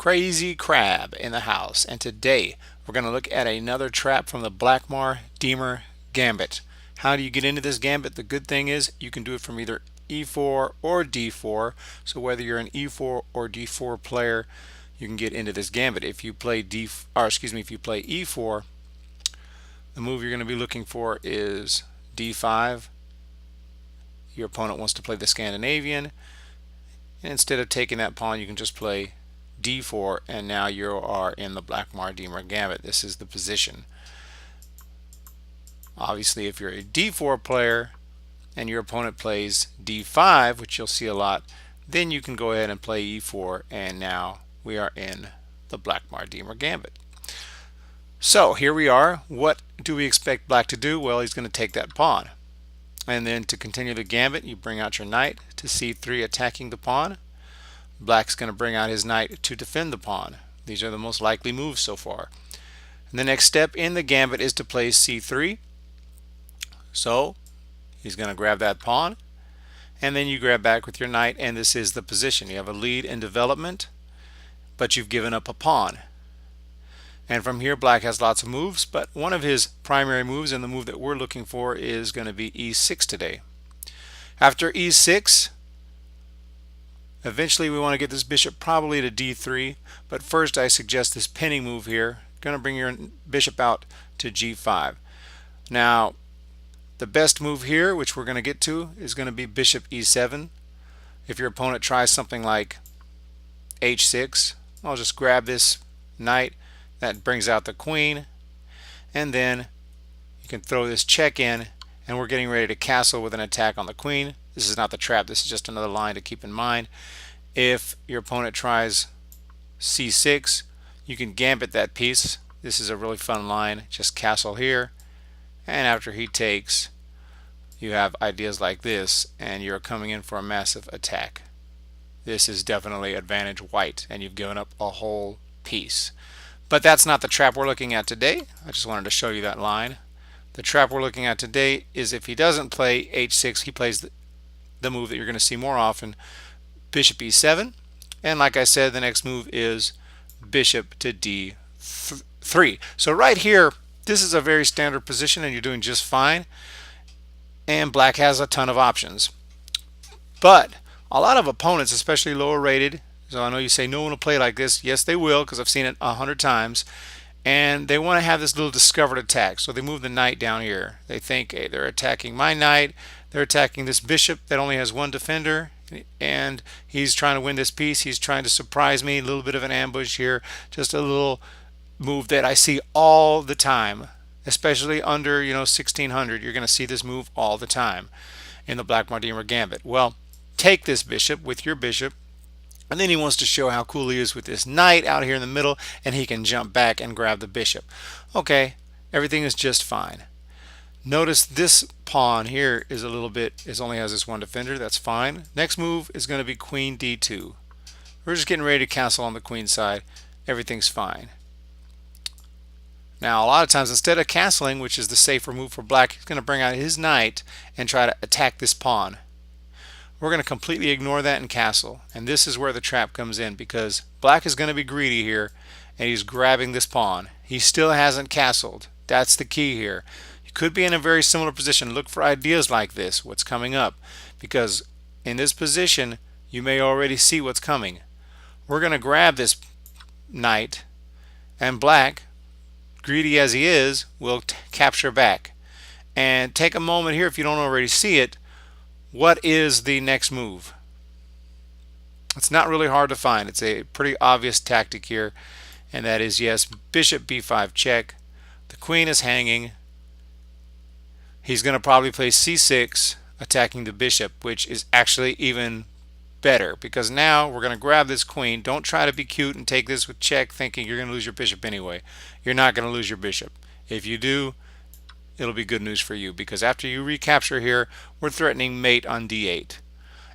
Crazy Crab in the house, and today we're going to look at another trap from the Blackmar Diemer Gambit. How do you get into this gambit? The good thing is you can do it from either E4 or D4. So whether you're an E4 or D4 player, you can get into this gambit. If you play if you play E4, the move you're going to be looking for is D5. Your opponent wants to play the Scandinavian, and instead of taking that pawn, you can just play D4, and now you are in the Blackmar Diemer Gambit. This is the position. Obviously, if you're a D4 player and your opponent plays D5, which you'll see a lot, then you can go ahead and play E4, and now we are in the Blackmar Diemer Gambit. So here we are. What do we expect Black to do? Well, he's going to take that pawn. And then to continue the gambit, you bring out your knight to C3, attacking the pawn. Black's going to bring out his knight to defend the pawn. These are the most likely moves so far. And the next step in the gambit is to play C3. So he's going to grab that pawn, and then you grab back with your knight, and this is the position. You have a lead in development, but you've given up a pawn. And from here, Black has lots of moves, but one of his primary moves, and the move that we're looking for, is going to be E6 today. After E6, eventually we want to get this bishop probably to D3, but first I suggest this pinning move here. Going to bring your bishop out to G5. Now, the best move here, which we're going to get to, is going to be bishop E7. If your opponent tries something like H6, I'll just grab this knight. That brings out the queen, and then you can throw this check in, and we're getting ready to castle with an attack on the queen. This is not the trap, this is just another line to keep in mind. If your opponent tries C6, you can gambit that piece. This is a really fun line. Just castle here, and after he takes, you have ideas like this, and you're coming in for a massive attack. This is definitely advantage white, and you've given up a whole piece. But that's not the trap we're looking at today. I just wanted to show you that line. The trap we're looking at today is if he doesn't play H6, he plays the move that you're going to see more often, bishop E7. And like I said, the next move is bishop to D3. So right here, this is a very standard position, and you're doing just fine. And Black has a ton of options. But a lot of opponents, especially lower rated, so I know you say no one will play like this. Yes, they will, because I've seen it 100 times. And they want to have this little discovered attack. So they move the knight down here. They think, hey, they're attacking my knight. They're attacking this bishop that only has one defender. And he's trying to win this piece. He's trying to surprise me. A little bit of an ambush here. Just a little move that I see all the time. Especially under 1600. You're going to see this move all the time in the Blackmar Diemer Gambit. Well, take this bishop with your bishop. And then he wants to show how cool he is with this knight out here in the middle, and he can jump back and grab the bishop. Okay, everything is just fine. Notice this pawn here is only has this one defender. That's fine. Next move is going to be queen D2. We're just getting ready to castle on the queen side. Everything's fine. Now, a lot of times, instead of castling, which is the safer move for Black, he's going to bring out his knight and try to attack this pawn. We're going to completely ignore that and castle. And this is where the trap comes in, because Black is going to be greedy here, and he's grabbing this pawn. He still hasn't castled. That's the key here. You could be in a very similar position. Look for ideas like this, what's coming up, because in this position, you may already see what's coming. We're going to grab this knight, and Black, greedy as he is, will capture back. And take a moment here, if you don't already see it. What is the next move? It's not really hard to find. It's a pretty obvious tactic here, and that is, yes, bishop b5 check. The queen is hanging. He's going to probably play c6, attacking the bishop, which is actually even better, because now we're going to grab this queen. Don't try to be cute and take this with check thinking you're going to lose your bishop anyway. You're not going to lose your bishop. If you do, it'll be good news for you, because after you recapture here, we're threatening mate on d8.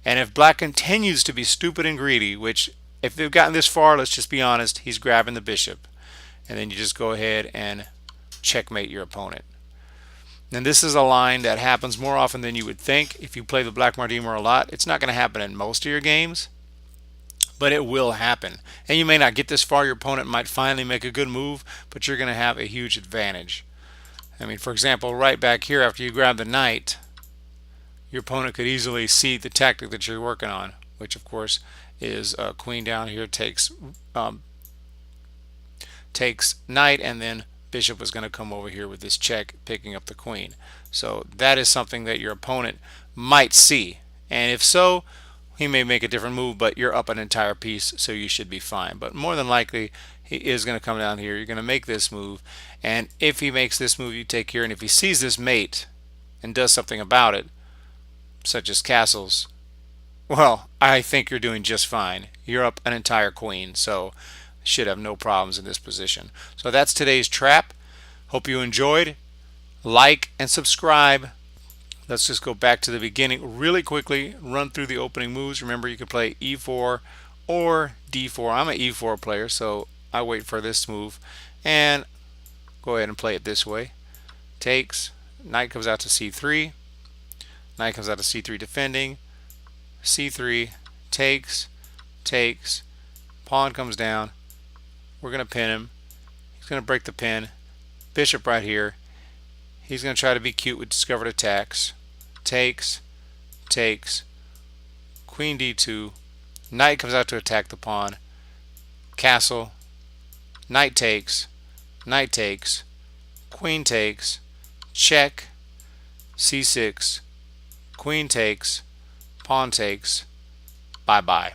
And if Black continues to be stupid and greedy, which if they've gotten this far, let's just be honest, he's grabbing the bishop. And then you just go ahead and checkmate your opponent. And this is a line that happens more often than you would think. If you play the Blackmar Diemer a lot, it's not going to happen in most of your games. but it will happen. And you may not get this far. Your opponent might finally make a good move, but you're going to have a huge advantage. I mean, for example, right back here after you grab the knight, your opponent could easily see the tactic that you're working on, which of course is queen down here takes knight, and then bishop was going to come over here with this check, picking up the queen. So that is something that your opponent might see, and if so, he may make a different move, but you're up an entire piece, so you should be fine. But more than likely, he is going to come down here. You're going to make this move, and if he makes this move, you take here, and if he sees this mate and does something about it, such as castles, well, I think you're doing just fine. You're up an entire queen, so should have no problems in this position. So that's today's trap. Hope you enjoyed. Like and subscribe. Let's just go back to the beginning really quickly, run through the opening moves. Remember, you can play e4 or d4. I'm an e4 player, so I wait for this move and go ahead and play it this way. Takes, knight comes out to c3, knight comes out to c3 defending, c3, takes, pawn comes down. We're going to pin him. He's going to break the pin. Bishop right here. He's going to try to be cute with discovered attacks. Takes, queen d2, knight comes out to attack the pawn, castle, knight takes, queen takes, check, c6, queen takes, pawn takes, bye bye.